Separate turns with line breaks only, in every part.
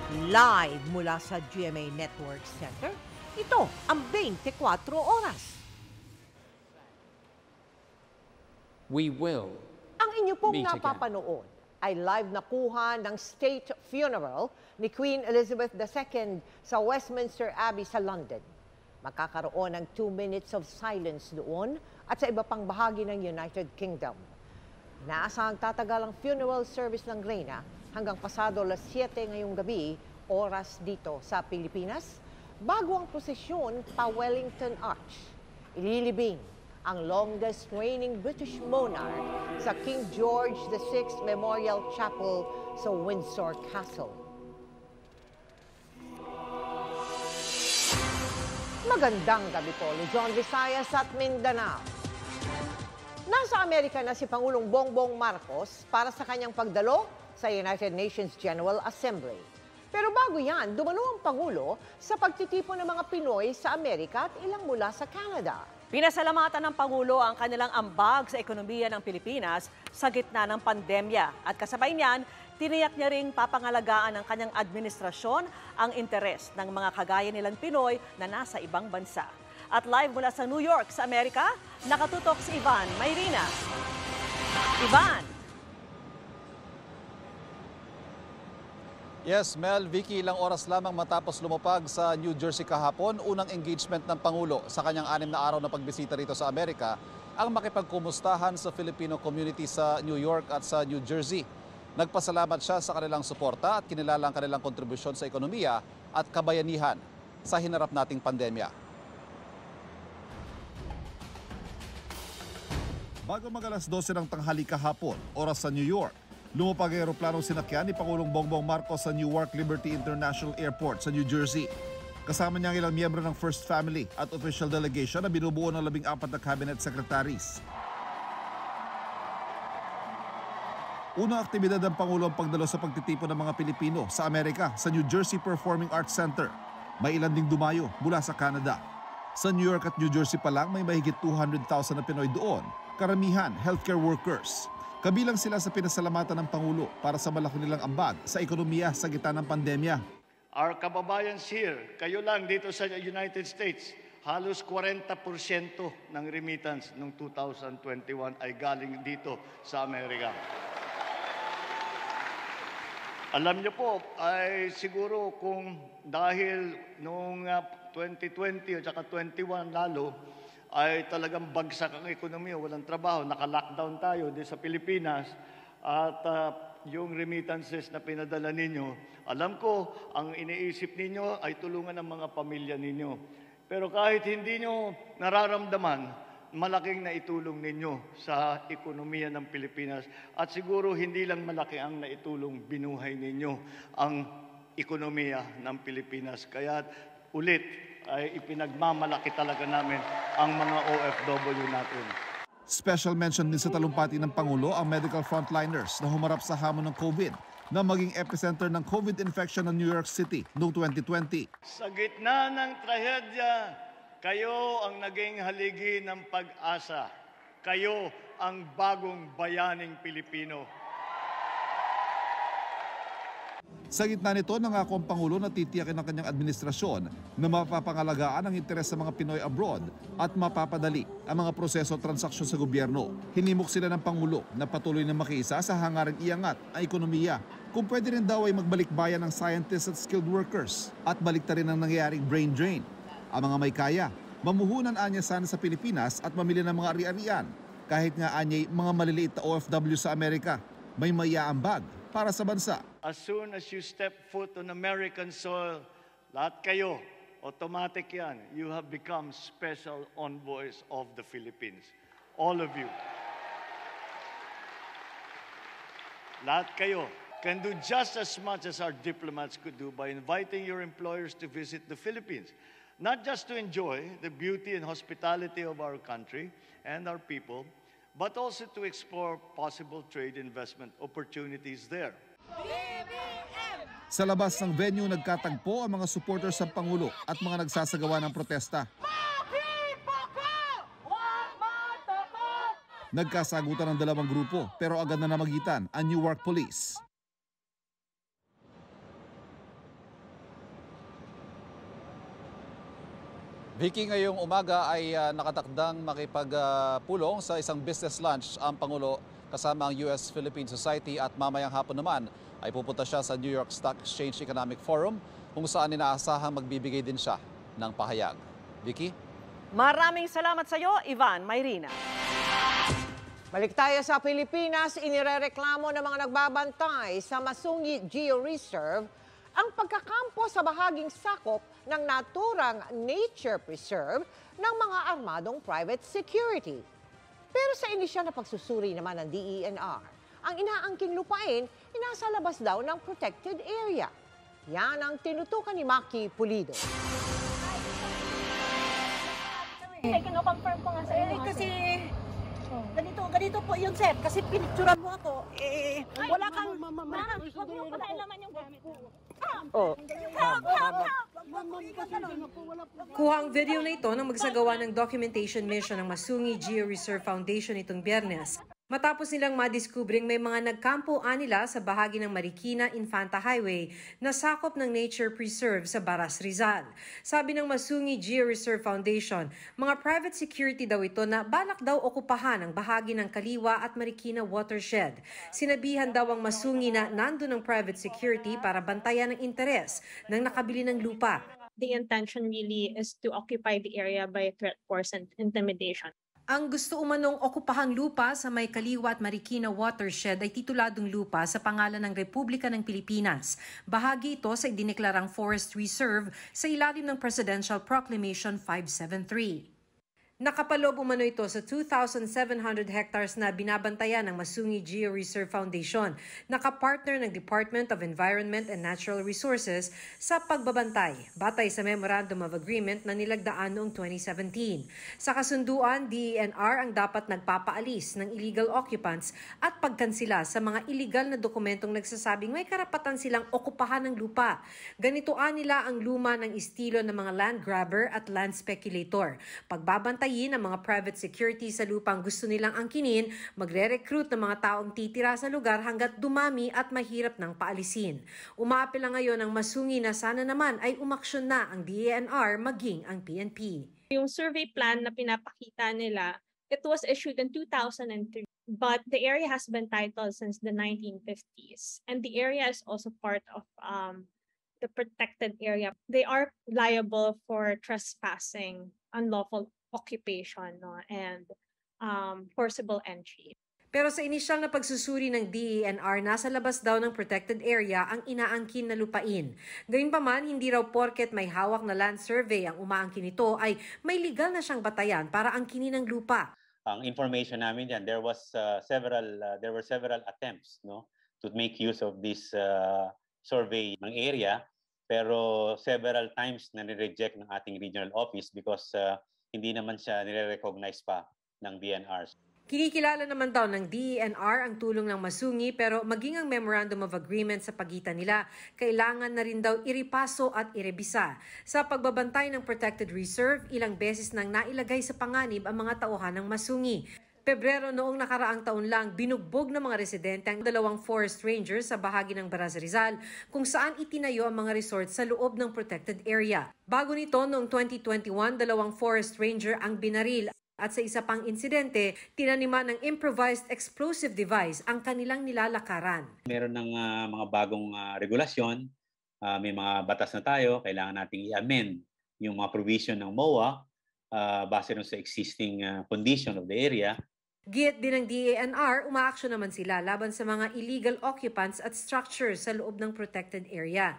Live mula sa GMA Network Center, ito ang 24 oras.
We will
Ang inyo pong
meet again.
napapanood ay live na kuha ng state funeral ni Queen Elizabeth II sa Westminster Abbey sa London. Magkakaroon ng 2 minutes of silence doon at sa iba pang bahagi ng United Kingdom. Inaasahang tatagal ang funeral service ng Reyna hanggang pasado alas 7 ngayong gabi, oras dito sa Pilipinas, bago ang prosesyon pa Wellington Arch. Ililibing ang longest reigning British monarch sa King George VI Memorial Chapel sa Windsor Castle. Magandang gabi po, Luzon, Visayas at Mindanao. Nasa Amerika na si Pangulong Bongbong Marcos para sa kanyang pagdalo sa United Nations General Assembly. Pero bago yan, dumalo ang Pangulo sa pagtitipon ng mga Pinoy sa Amerika at ilang mula sa Canada.
Pinasalamatan ng Pangulo ang kanilang ambag sa ekonomiya ng Pilipinas sa gitna ng pandemya. At kasabay niyan, tiniyak niya ring papangalagaan ng kanyang administrasyon ang interes ng mga kagaya nilang Pinoy na nasa ibang bansa. At live mula sa New York sa Amerika, nakatutok si Ivan Mayrina. Ivan!
Yes, Mel, Vicky, ilang oras lamang matapos lumapag sa New Jersey kahapon, unang engagement ng Pangulo sa kanyang 6 na araw na pagbisita rito sa Amerika ang makipagkumustahan sa Filipino community sa New York at sa New Jersey. Nagpasalamat siya sa kanilang suporta at kinilala ang kanilang kontribusyon sa ekonomiya at kabayanihan sa hinarap nating pandemya. Bago mag-alas 12 ng tanghali kahapon, oras sa New York, lumapag ang eroplanong sinakyan ni Pangulong Bongbong Marcos sa Newark Liberty International Airport sa New Jersey. Kasama niya ang ilang miyembro ng First Family at official delegation na binubuo ng 14 na cabinet secretaries. Unang aktibidad ng Pangulo ang pagdalo sa pagtitipon ng mga Pilipino sa Amerika sa New Jersey Performing Arts Center. May ilan ding dumayo mula sa Canada. Sa New York at New Jersey pa lang may mahigit 200,000 na Pinoy doon, karamihan healthcare workers. Kabilang sila sa pinasalamatan ng Pangulo para sa malaki nilang ambag sa ekonomiya sa gitna ng pandemya.
Our kababayans here, kayo lang dito sa United States, halos 40% ng remittance noong 2021 ay galing dito sa Amerika. Alam niyo po, ay siguro kung dahil noong 2020 at saka 21 lalo, ay talagang bagsak ang ekonomiya, walang trabaho, naka-lockdown tayo din sa Pilipinas at yung remittances na pinadala ninyo, alam ko, ang iniisip ninyo ay tulungan ng mga pamilya ninyo. Pero kahit hindi nyo nararamdaman, malaking naitulong ninyo sa ekonomiya ng Pilipinas at siguro hindi lang malaki ang naitulong binuhay ninyo ang ekonomiya ng Pilipinas. Kaya ulit, ay ipinagmamalaki talaga namin ang mga OFW natin.
Special mention din sa talumpati ng Pangulo ang medical frontliners na humarap sa hamon ng COVID na maging epicenter ng COVID infection ng New York City noong 2020.
Sa gitna ng trahedya, kayo ang naging haligi ng pag-asa. Kayo ang bagong bayaning Pilipino.
Sa gitna nito, nangako ang Pangulo na titiyakin ng kanyang administrasyon na mapapangalagaan ang interes sa mga Pinoy abroad at mapapadali ang mga proseso at transaksyon sa gobyerno. Hinimok sila ng Pangulo na patuloy na makiisa sa hangaring iangat ang ekonomiya. Kung pwede rin daw ay magbalik bayan ng scientists at skilled workers at balikta rin ang nangyayaring brain drain. Ang mga may kaya, mamuhunan anya sana sa Pilipinas at mamili ng mga ari-arian. Kahit nga anyay mga maliliit na OFW sa Amerika, may mayaambag para sa bansa.
As soon as you step foot on American soil, lahat kayo, automatic yan. You have become special envoys of the Philippines. All of you. Lahat kayo can do just as much as our diplomats could do by inviting your employers to visit the Philippines. Not just to enjoy the beauty and hospitality of our country and our people, but also to explore possible trade investment opportunities there.
Sa labas ng venue, nagkatagpo ang mga supporters ng Pangulo at mga nagsasagawa ng protesta. Nagkasagutan ng dalawang grupo pero agad na namagitan ang Newark Police. Vicky, ngayong umaga ay nakatakdang makipagpulong sa isang business lunch ang Pangulo kasama ang US-Philippine Society at mamayang hapon naman ay pupunta siya sa New York Stock Exchange Economic Forum kung saan inaasahang magbibigay din siya ng pahayag. Vicky?
Maraming salamat sa iyo, Ivan Mayrina.
Balik tayo sa Pilipinas, inirereklamo ng mga nagbabantay sa Masungi Geo Reserve ang pagkakampo sa bahaging sakop ng naturang nature preserve ng mga armadong private security. Pero sa inisyal na pagsusuri naman ng DENR, ang inaangking lupain, inasa labas daw ng protected area. Yan ang tinutukan ni Maki Pulido.
Kino-confirm ko nga sa inyo. Kasi ganito po yun, sir. Kasi pinicturan mo ako. Wala kang huwag mo palaalaman yung gamit mo.
Kuha ang video na ito nang magsagawa ng documentation mission ng Masungi Geo Reserve Foundation itong Biyernes. Matapos nilang madiskubring may mga nagkampuan nila sa bahagi ng Marikina Infanta Highway na sakop ng Nature Preserve sa Baras, Rizal. Sabi ng Masungi Geo Reserve Foundation, mga private security daw ito na balak daw okupahan ang bahagi ng Kaliwa at Marikina watershed. Sinabihan daw ang Masungi na nandun ang private security para bantayan ang interes ng nakabili ng lupa.
The intention really is to occupy the area by threat, force, and intimidation.
Ang gusto umanong okupahang lupa sa may Kaliwa at Marikina watershed ay tituladong lupa sa pangalan ng Republika ng Pilipinas. Bahagi ito sa idineklarang Forest Reserve sa ilalim ng Presidential Proclamation 573. Nakapaloob umano ito sa 2,700 hectares na binabantayan ng Masungi Geo Reserve Foundation. Nakapartner ng Department of Environment and Natural Resources sa pagbabantay, batay sa Memorandum of Agreement na nilagdaan noong 2017. Sa kasunduan, DENR ang dapat nagpapaalis ng illegal occupants at pagkansila sa mga illegal na dokumentong nagsasabing may karapatan silang okupahan ng lupa. Ganitoan nila ang luma ng estilo ng mga land grabber at land speculator. Pagbabantay ang mga private security sa lupang gusto nilang angkinin, magre-recruit ng mga taong titira sa lugar hanggat dumami at mahirap nang paalisin. Umaapela ngayon ang Masungi na sana naman ay umaksyon na ang DENR maging ang PNP.
Yung survey plan na pinapakita nila, it was issued in 2003, but the area has been titled since the 1950s. And the area is also part of the protected area. They are liable for trespassing, unlawful occupation, and forcible entry.
Pero sa inisyal na pagsusuri ng DENR, nasa labas daw ng protected area ang inaangkin na lupain. Gayunpaman, hindi raw porket may hawak na land survey ang umaangkin nito ay may legal na siyang batayan para angkinin ang lupa.
Ang information namin diyan, there were several attempts, no, to make use of this survey ng area, pero several times na ni-reject ng ating regional office because hindi naman siya nire-recognize pa ng DENR.
Kinikilala naman daw ng DENR ang tulong ng Masungi pero maging ang Memorandum of Agreement sa pagitan nila, kailangan na rin daw iripaso at irebisa. Sa pagbabantay ng Protected Reserve, ilang beses nang nailagay sa panganib ang mga tauhan ng Masungi. Pebrero noong nakaraang taon lang, binugbog ng mga residente ang 2 forest rangers sa bahagi ng Baras, Rizal kung saan itinayo ang mga resort sa loob ng protected area. Bago nito, noong 2021, 2 forest ranger ang binaril at sa isa pang insidente, tinaniman ng improvised explosive device ang kanilang nilalakaran.
Meron ng mga bagong regulasyon, may mga batas na tayo, kailangan nating i-amend yung mga provision ng MOA base rin sa existing condition of the area.
Giyet din ng DENR, umaaksyon naman sila laban sa mga illegal occupants at structures sa loob ng protected area.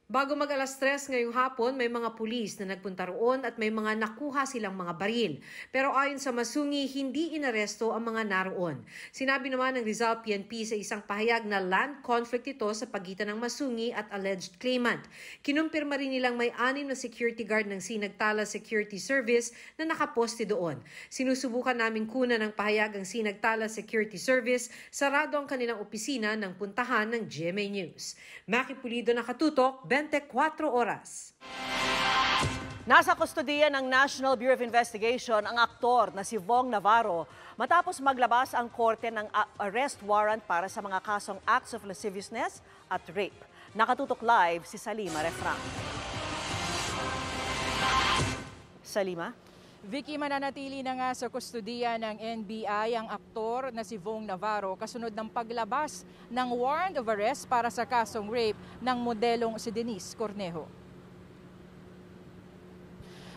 Bago mag-alas 3 ngayong hapon, may mga pulis na nagpunta roon at may mga nakuha silang mga baril. Pero ayon sa Masungi, hindi inaresto ang mga naroon. Sinabi naman ng Rizal PNP sa isang pahayag na land conflict ito sa pagitan ng Masungi at alleged claimant. Kinumpirma rin nilang may 6 na security guard ng Sinagtala Security Service na nakaposte doon. Sinusubukan namin kunan ng pahayag ang Sinagtala Security Service, sarado ang kanilang opisina ng puntahan ng GMA News. Maki Pulido, nakatutok, 24 oras.
Nasa kustodiya ng National Bureau of Investigation ang aktor na si Vong Navarro matapos maglabas ang korte ng arrest warrant para sa mga kasong acts of lasciviousness at rape. Nakatutok live si Salima Refrang. Salima?
Vicky, mananatili na nga sa kustudiya ng NBI ang aktor na si Vong Navarro kasunod ng paglabas ng warrant of arrest para sa kasong rape ng modelong si Denise Cornejo.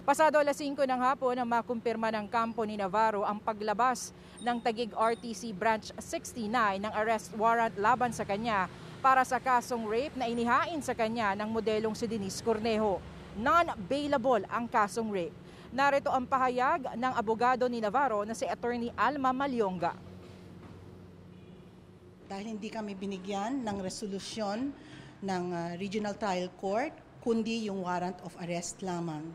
Pasado alas 5 ng hapon nang makumpirma ng kampo ni Navarro ang paglabas ng Taguig RTC Branch 69 ng arrest warrant laban sa kanya para sa kasong rape na inihain sa kanya ng modelong si Denise Cornejo. Non-bailable ang kasong rape. Narito ang pahayag ng abogado ni Navarro na si Attorney Alma Malyonga.
Dahil hindi kami binigyan ng resolusyon ng Regional Trial Court, kundi yung warrant of arrest lamang.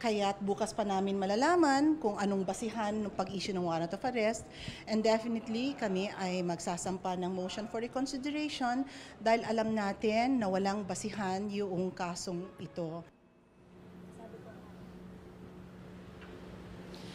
Kaya't bukas pa namin malalaman kung anong basihan ng pag-issue ng warrant of arrest, and definitely kami ay magsasampa ng motion for reconsideration dahil alam natin na walang basihan yung kasong ito.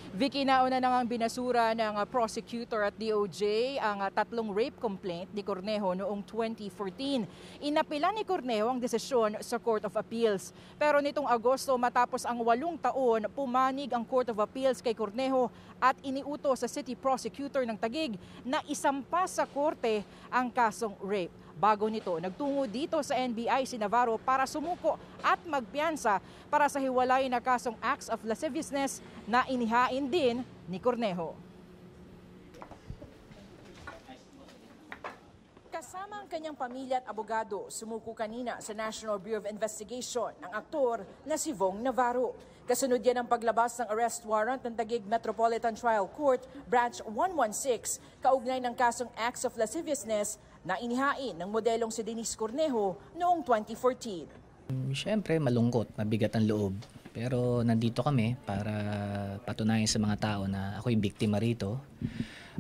Vicky, nauna na ngang binasura ng prosecutor at DOJ ang 3 rape complaint ni Cornejo noong 2014. Inapila ni Cornejo ang desisyon sa Court of Appeals. Pero nitong Agosto, matapos ang 8 taon, pumanig ang Court of Appeals kay Cornejo at iniutos sa City Prosecutor ng Taguig na isampa sa korte ang kasong rape. Bago nito, nagtungo dito sa NBI si Navarro para sumuko at magpiyansa para sa hiwalay na kasong acts of lasciviousness na inihain din ni Cornejo. Kasama ang kanyang pamilya at abogado, sumuko kanina sa National Bureau of Investigation ang aktor na si Vong Navarro. Kasunod yan ang paglabas ng arrest warrant ng Taguig Metropolitan Trial Court, Branch 116, kaugnay ng kasong acts of lasciviousness na inihain ng modelong si Denise Cornejo noong 2014.
Siyempre malungkot, mabigat ang loob. Pero nandito kami para patunayan sa mga tao na ako'y biktima rito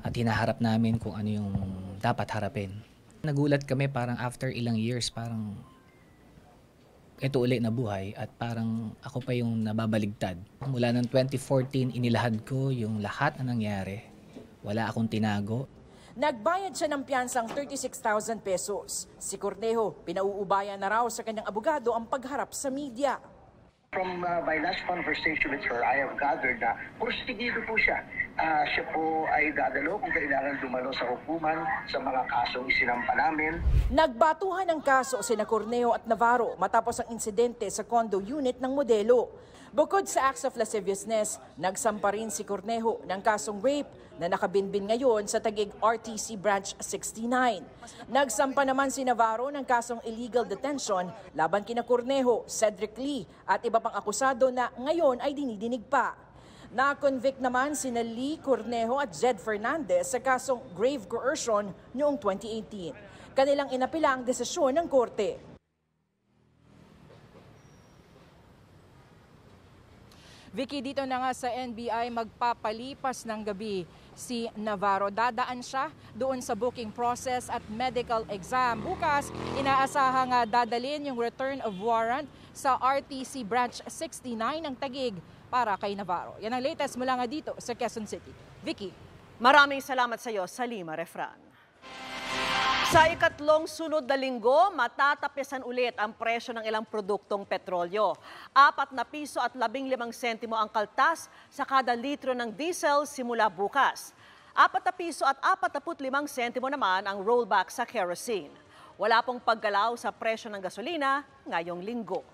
at hinaharap namin kung ano yung dapat harapin. Nagulat kami parang after ilang years, parang ito ulit na buhay at parang ako pa yung nababaligtad. Mula ng 2014, inilahad ko yung lahat na nangyari. Wala akong tinago.
Nagbayad siya ng piyansang 36,000 pesos. Si Cornejo, pinauubayan na raw sa kanyang abogado ang pagharap sa media.
From my last conversation with her, I have gathered na porsigido po siya. Siya po ay dadalo kung kailangan dumalo sa hukuman sa mga kasong isinampa namin.
Nagbatuhan ng kaso sina Cornejo at Navarro matapos ang insidente sa condo unit ng modelo. Bukod sa acts of lasciviousness, nagsampa rin si Cornejo ng kasong rape na nakabinbin ngayon sa Taguig RTC Branch 69. Nagsampa naman si Navarro ng kasong illegal detention laban kina Cornejo, Cedric Lee at iba pang akusado na ngayon ay dinidinig pa. Na-convict naman sina Lee, Cornejo at Zed Fernandez sa kasong grave coercion noong 2018. Kanilang inapila ang desisyon ng korte. Vicky, dito na nga sa NBI magpapalipas ng gabi si Navarro. Dadaan siya doon sa booking process at medical exam. Bukas, inaasahang dadalhin yung return of warrant sa RTC Branch 69 ng Taguig para kay Navarro. Yan ang latest mula nga dito sa Quezon City. Vicky.
Maraming salamat sa iyo, Salima Refran. Sa ikatlong sunod na linggo, matatapisan ulit ang presyo ng ilang produktong petrolyo. 4 na piso at 15 sentimo ang kaltas sa kada litro ng diesel simula bukas. 4 na piso at 45 sentimo naman ang rollback sa kerosene. Wala pong paggalaw sa presyo ng gasolina ngayong linggo.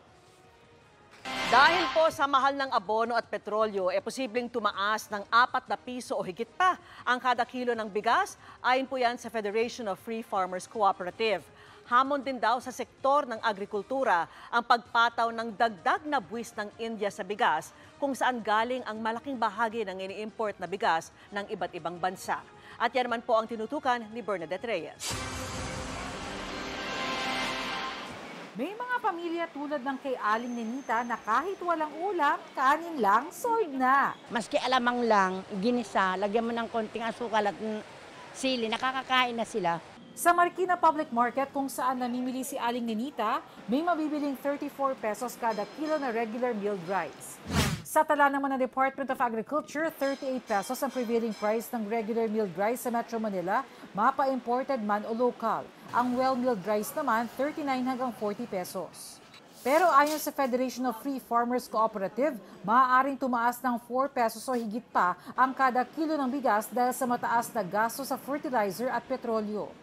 Dahil po sa mahal ng abono at petrolyo, posibleng tumaas ng 4 na piso o higit pa ang kada kilo ng bigas, ayon po yan sa Federation of Free Farmers Cooperative. Hamon din daw sa sektor ng agrikultura ang pagpataw ng dagdag na buwis ng India sa bigas, kung saan galing ang malaking bahagi ng ini-import na bigas ng iba't ibang bansa. At yan naman po ang tinutukan ni Bernadette Reyes.
May mga pamilya tulad ng kay Aling Nenita na kahit walang ulam, kanin lang, solve na.
Maski alamang lang, ginisa, lagyan mo ng konting asukal at sili, nakakakain na sila.
Sa Marikina Public Market kung saan namimili si Aling Nenita, may mabibiling 34 pesos kada kilo na regular milled rice. Sa tala naman ng Department of Agriculture, 38 pesos ang prevailing price ng regular milled rice sa Metro Manila, mapa-imported man o local. Ang well-milled rice naman, 39 hanggang 40 pesos. Pero ayon sa Federation of Free Farmers Cooperative, maaaring tumaas ng 4 pesos o higit pa ang kada kilo ng bigas dahil sa mataas na gasto sa fertilizer at petrolyo.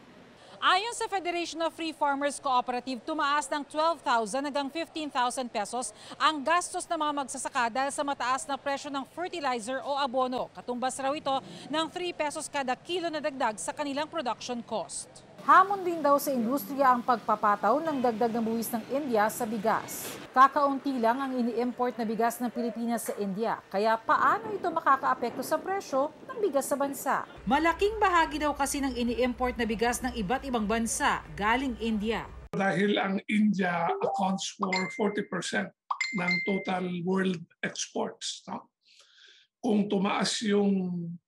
Ayon sa Federation of Free Farmers Cooperative, tumaas ng 12,000 hanggang 15,000 pesos ang gastos ng mga magsasaka dahil sa mataas na presyo ng fertilizer o abono. Katumbas raw ito ng 3 pesos kada kilo na dagdag sa kanilang production cost. Hamon din daw sa industriya ang pagpapataw ng dagdag na buwis ng India sa bigas. Kakaunti lang ang ini-import na bigas ng Pilipinas sa India, kaya paano ito makakaapekto sa presyo ng bigas sa bansa? Malaking bahagi daw kasi ng ini-import na bigas ng iba't ibang bansa galing India.
Dahil ang India accounts for 40% ng total world exports. No? Kung tumaas yung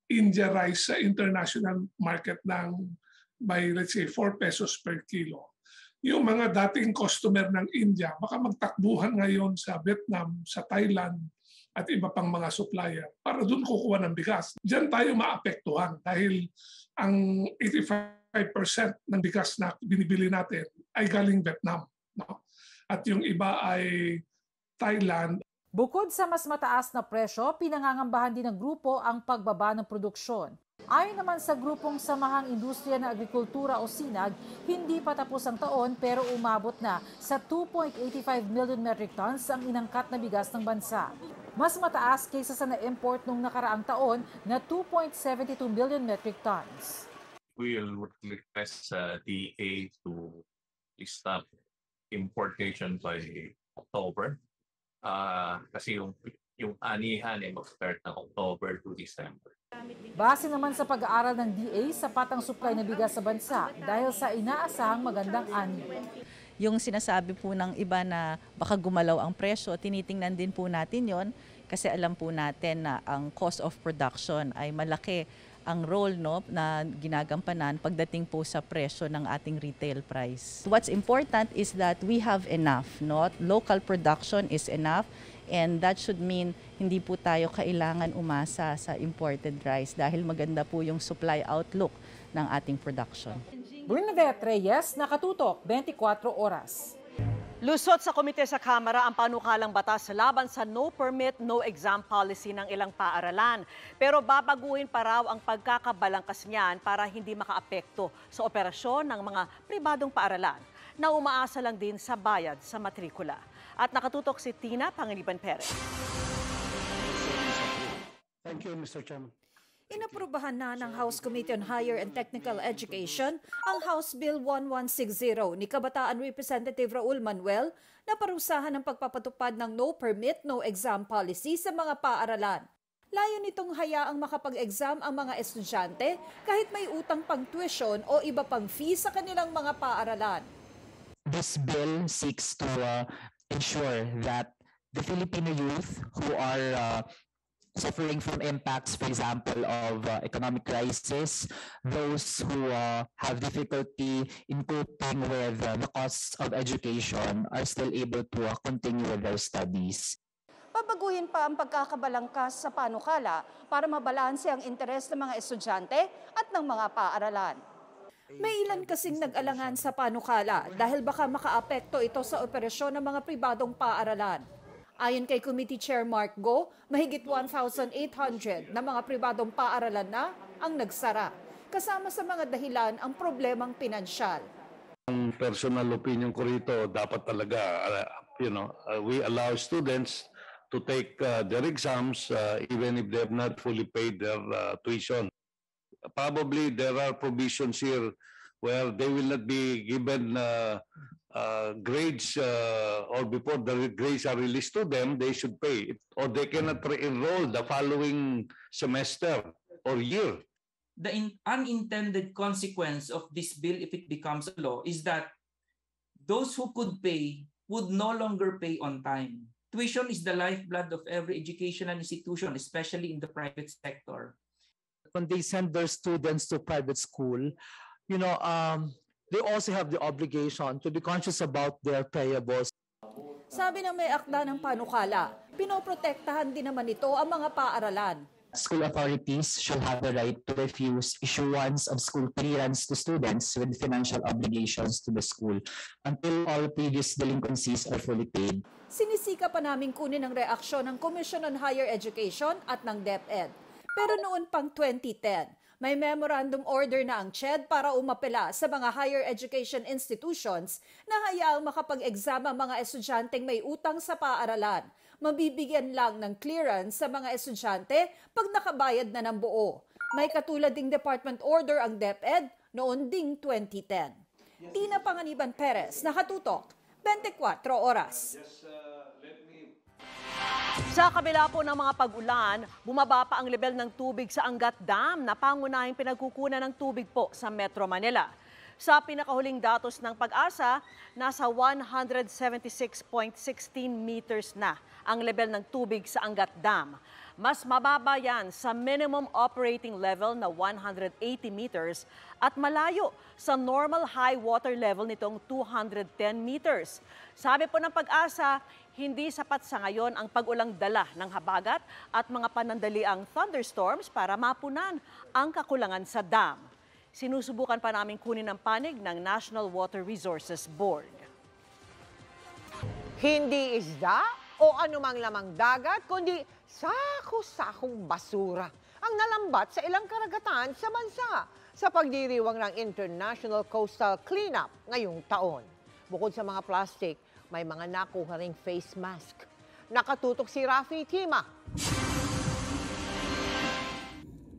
India rice sa international market ng by let's say 4 pesos per kilo. Yung mga dating customer ng India baka magtakbuhan ngayon sa Vietnam, sa Thailand at iba pang mga supplier para doon kukuha ng bigas. Diyan tayo maapektuhan dahil ang 85% ng bigas na binibili natin ay galing Vietnam. No? At yung iba ay Thailand.
Bukod sa mas mataas na presyo, pinangangambahan din ng grupo ang pagbaba ng produksyon. Ayon naman sa grupong Samahang Industriya ng Agrikultura o SINAG, hindi pa tapos ang taon pero umabot na sa 2.85 million metric tons ang inangkat na bigas ng bansa. Mas mataas kaysa sa na-import nung nakaraang taon na 2.72 million metric tons.
We will request DA to stop importation by October. Kasi yung anihan ay mag-start ng October to December.
Base naman sa pag-aaral ng DA, sapat ang supply na bigas sa bansa dahil sa inaasahang magandang ani.
Yung sinasabi po ng iba na baka gumalaw ang presyo, tinitingnan din po natin yon kasi alam po natin na ang cost of production ay malaki ang role na ginagampanan pagdating po sa presyo ng ating retail price. What's important is that we have enough, local production is enough, and that should mean hindi po tayo kailangan umasa sa imported rice dahil maganda po yung supply outlook ng ating production.
Bernadette Reyes, Nakatutok, 24 Oras.
Lusot sa komite sa Kamara ang panukalang batas laban sa no permit, no exam policy ng ilang paaralan. Pero babaguhin pa raw ang pagkakabalangkas niyan para hindi makaapekto sa operasyon ng mga pribadong paaralan na umaasa lang din sa bayad sa matrikula. At nakatutok si Tina Pangiliban Perez.
Thank you, Mr. Chairman.
Inaprubahan na ng House Committee on Higher and Technical Education ang House Bill 1160 ni Kabataan Representative Raul Manuel na parusahan ng pagpapatupad ng no permit, no exam policy sa mga paaralan. Layo nitong hayaang makapag-exam ang mga estudyante kahit may utang pang tuition o iba pang fee sa kanilang mga paaralan.
This bill seeks to ensure that the Filipino youth who are suffering from impacts, for example, of economic crisis, those who have difficulty in coping with the costs of education are still able to continue with their studies.
Babaguhin pa ang pagkakabalangkas sa panukala para mabalanse ang interes ng mga estudyante at ng mga paaralan. May ilan kasing nag-alangan sa panukala dahil baka makaapekto ito sa operasyon ng mga pribadong paaralan. Ayon kay Committee Chair Mark Go, mahigit 1,800 na mga pribadong paaralan na ang nagsara. Kasama sa mga dahilan ang problemang pinansyal.
Ang personal opinion ko rito, dapat talaga, we allow students to take their exams even if they have not fully paid their tuition. Probably there are provisions here where they will not be given grades or before the grades are released to them, they should pay it, or they cannot re-enroll the following semester or year.
The unintended consequence of this bill, if it becomes a law, is that those who could pay would no longer pay on time. Tuition is the lifeblood of every educational institution, especially in the private sector.
When they send their students to private school, they also have the obligation to be conscious about their payables.
Sabi ng may akda ng panukala, pinoprotektahan din naman ito ang mga paaralan.
school authorities shall have the right to refuse issuance of school clearance to students with financial obligations to the school until all previous delinquencies are fully paid.
Sinisika pa namin kunin ang reaksyon ng Commission on Higher Education at ng DepEd. Pero noon pang 2010, may memorandum order na ang CHED para umapela sa mga higher education institutions na hayaang makapag-exam ang mga estudyanteng may utang sa paaralan. Mabibigyan lang ng clearance sa mga estudyante pag nakabayad na ng buo. May katulad ding department order ang DepEd noon ding 2010. Tina Panganiban Perez, nakatutok, 24 oras.
Sa kabila po ng mga pag-ulan, bumaba pa ang level ng tubig sa Angat Dam na pangunahing pinagkukunan ng tubig po sa Metro Manila. Sa pinakahuling datos ng Pag-asa, nasa 176.16 meters na ang level ng tubig sa Angat Dam. Mas mababa yan sa minimum operating level na 180 meters at malayo sa normal high water level nitong 210 meters. Sabi po ng Pag-asa, hindi sapat sa ngayon ang pag-ulang dala ng habagat at mga panandaliang thunderstorms para mapunan ang kakulangan sa dam. Sinusubukan pa namin kunin ang panig ng National Water Resources Board.
Hindi isda o anumang lamang dagat, kundi sako-sakong basura ang nalambat sa ilang karagatan sa bansa sa pagdiriwang ng International Coastal Cleanup ngayong taon. Bukod sa mga plastic, may mga nakuha ring face mask. Nakatutok si Rafi Tima.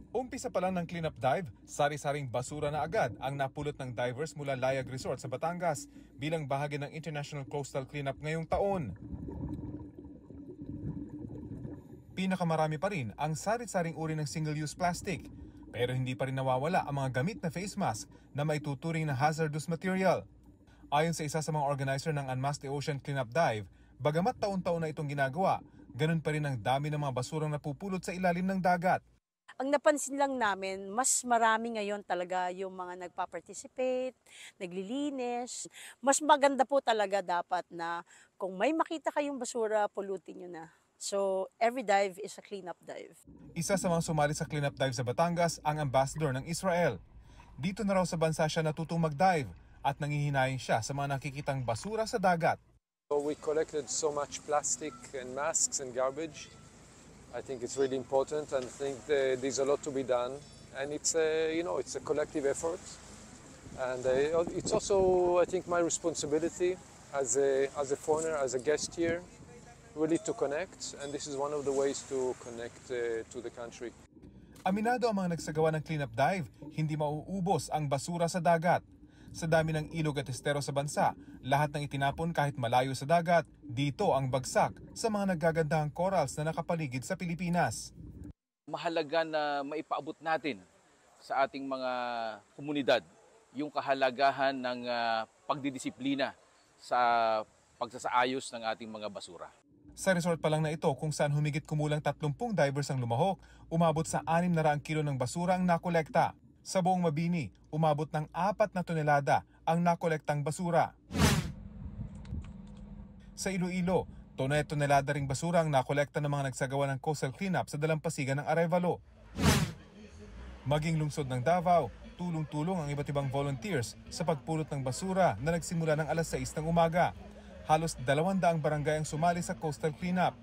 Umpisa pa lang ng cleanup dive, sari-saring basura na agad ang napulot ng divers mula Layag Resort sa Batangas bilang bahagi ng International Coastal Cleanup ngayong taon. Pinakamarami pa rin ang sari-saring uri ng single-use plastic, pero hindi pa rin nawawala ang mga gamit na face mask na maituturing na hazardous material. Ayon sa isa sa mga organizer ng Unmasked Ocean Cleanup Dive, bagamat taon-taon na itong ginagawa, ganun pa rin ang dami ng mga basurang napupulot sa ilalim ng dagat.
Ang napansin lang namin, mas marami ngayon talaga yung mga nagpa-participate, naglilinis. Mas maganda po talaga dapat na kung may makita kayong basura, pulutin nyo na. So, every dive is a cleanup dive.
Isa sa mga sumali sa cleanup dive sa Batangas ang ambassador ng Israel. Dito na raw sa bansa siya natutong mag-dive at nangihinayang siya sa mga nakikitang basura sa dagat.
So we collected so much plastic and masks and garbage. I think it's really important and I think there's a lot to be done. And it's a collective effort. And it's also, I think, my responsibility as a foreigner, as a guest here, really to connect. And this is one of the ways to connect to the country.
Aminado ang mga nagsagawa ng cleanup dive, hindi mauubos ang basura sa dagat. Sa dami ng ilog at estero sa bansa, lahat ng itinapon kahit malayo sa dagat, dito ang bagsak sa mga naggagandahang corals na nakapaligid sa Pilipinas.
Mahalaga na maipaabot natin sa ating mga komunidad yung kahalagahan ng pagdidisiplina sa pagsasaayos ng ating mga basura.
Sa resort pa lang na ito kung saan humigit kumulang 30 divers ang lumahok, umabot sa 600 kilo ng basura ang nakolekta. Sa buong Mabini, umabot ng 4 na tonelada ang nakolektang basura. Sa Iloilo, tonelada ring basura ang nakolekta ng mga nagsagawa ng coastal cleanup sa dalampasigan ng Arevalo. Maging lungsod ng Davao, tulong-tulong ang iba't ibang volunteers sa pagpulot ng basura na nagsimula ng alas 6 ng umaga. Halos 200 barangay ang sumali sa coastal cleanup.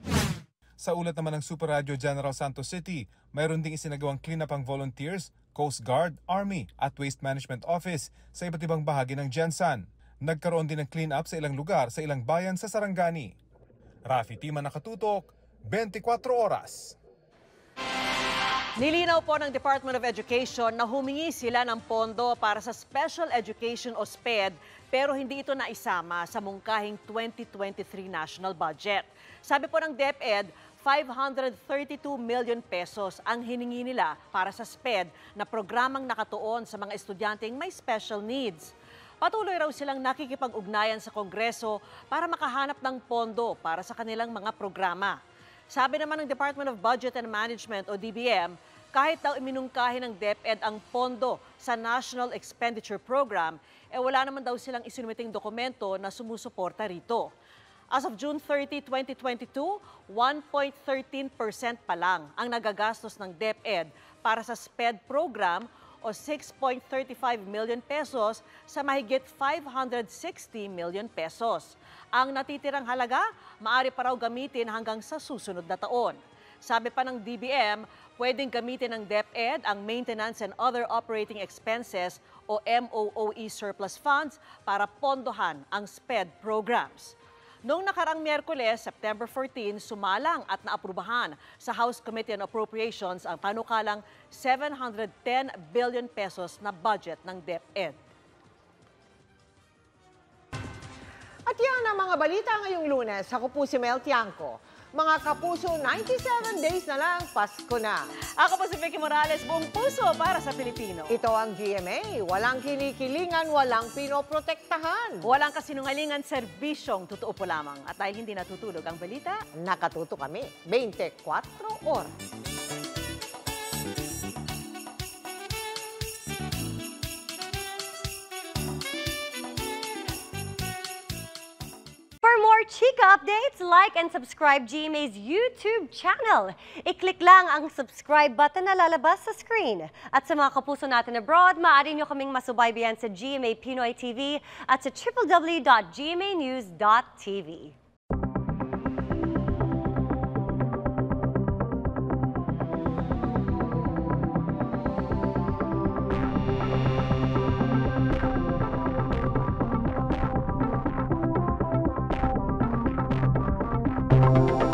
Sa ulat naman ng Super Radio General Santos City, mayroon ding isinagawang cleanup ang volunteers, Coast Guard, Army at Waste Management Office sa iba't ibang bahagi ng Jensan. Nagkaroon din ng cleanup sa ilang lugar sa ilang bayan sa Sarangani. Rafi Tima, nakatutok, 24 oras.
Nilinaw po ng Department of Education na humingi sila ng pondo para sa Special Education o SPED pero hindi ito naisama sa mungkahing 2023 national budget. Sabi po ng DepEd, 532 million pesos ang hiningi nila para sa SPED na programang nakatuon sa mga estudyanteng may special needs. Patuloy raw silang nakikipag-ugnayan sa Kongreso para makahanap ng pondo para sa kanilang mga programa. Sabi naman ng Department of Budget and Management o DBM, kahit daw iminungkahi ng DepEd ang pondo sa National Expenditure Program, wala naman daw silang isinumiting dokumento na sumusuporta rito. As of June 30, 2022, 1.13% pa lang ang nagagastos ng DepEd para sa SPED program o 6.35 million pesos sa mahigit 560 million pesos. Ang natitirang halaga, maaari pa raw gamitin hanggang sa susunod na taon. Sabi pa ng DBM, pwedeng gamitin ng DepEd ang Maintenance and Other Operating Expenses o MOOE surplus funds para pondohan ang SPED programs. Noong nakarang Miyerkules, September 14, sumalang at naaprubahan sa House Committee on Appropriations ang panukalang 710 billion pesos na budget ng DepEd.
At yan ang mga balita ngayong Lunes. Ako po si Mel Tiangco. Mga kapuso, 97 days na lang, Pasko na.
Ako po si Vicky Morales, buong puso para sa Pilipino.
Ito ang GMA. Walang kinikilingan, walang pinoprotektahan.
Walang kasinungalingan, serbisyong totoo po lamang. At dahil hindi natutulog ang balita,
nakatuto kami 24 oras.
For more chika updates, like and subscribe GMA's YouTube channel. I-click lang ang subscribe button na lalabas sa screen. At sa mga kapuso natin abroad, maaari nyo kaming masubaybayan sa GMA Pinoy TV at sa www.gmanews.tv.
Thank you.